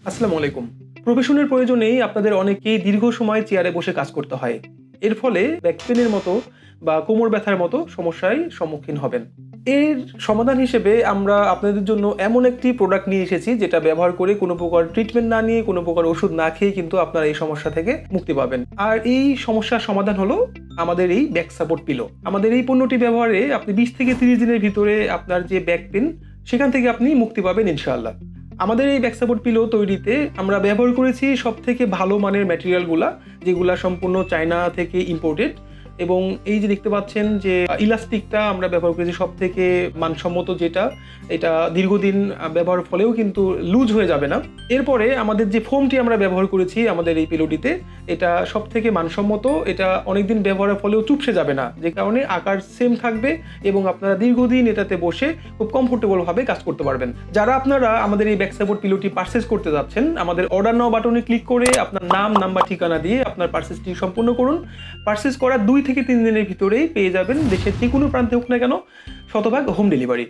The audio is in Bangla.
আসসালামু আলাইকুম। প্রফেশনের প্রয়োজনেই আপনাদের অনেকেই দীর্ঘ সময় চেয়ারে বসে কাজ করতে হয়। এর ফলে ব্যাক পেইনের মতো বা কোমর ব্যথার মতো সমস্যায় সম্মুখীন হবেন। এর সমাধান হিসেবে আমরা আপনাদের জন্য এমন একটি প্রোডাক্ট নিয়ে এসেছি যেটা ব্যবহার করে কোনো প্রকার ট্রিটমেন্ট না নিয়ে, কোনো প্রকার ওষুধ না খেয়ে কিন্তু আপনারা এই সমস্যা থেকে মুক্তি পাবেন। আর এই সমস্যার সমাধান হলো আমাদের এই ব্যাক সাপোর্ট পিলো। আমাদের এই পণ্যটি ব্যবহারে আপনি 20 থেকে 30 দিনের ভিতরে আপনার যে ব্যাক পেইন সেখান থেকে আপনি মুক্তি পাবেন ইনশাআল্লাহ। আমাদের এই ব্যাক সাপোর্ট পিলো তৈরিতে আমরা ব্যবহার করেছি সবথেকে ভালো মানের ম্যাটেরিয়ালগুলা, যেগুলা সম্পূর্ণ চায়না থেকে ইম্পোর্টেড। এবং এই যে দেখতে পাচ্ছেন যে ইলাস্টিকটা আমরা ব্যবহার করেছি সবথেকে মানসম্মত যেটা, এটা দীর্ঘদিন ব্যবহারের ফলেও কিন্তু লুজ হয়ে যাবে না। এরপরে আমাদের যে ফোমটি আমরা ব্যবহার করেছি আমাদের এই পিলোটিতে, এটা সবথেকে মানসম্মত, এটা অনেকদিন ব্যবহারের ফলেও চুপসে যাবে না, যে কারণে আকার সেম থাকবে এবং আপনারা দীর্ঘদিন এটাতে বসে খুব কমফোর্টেবলভাবে কাজ করতে পারবেন। যারা আপনারা আমাদের এই ব্যাক সাপোর্ট পিলোটি পারচেজ করতে যাচ্ছেন, আমাদের অর্ডার নাও বাটনে ক্লিক করে আপনার নাম, নাম্বার, ঠিকানা দিয়ে আপনার পারচেজটি সম্পূর্ণ করুন। পারচেজ করার 2 থেকে 3 দিনের ভিতরেই পেয়ে যাবেন দেশের যে কোনো প্রান্তে হোক না কেন, শতভাগ হোম ডেলিভারি।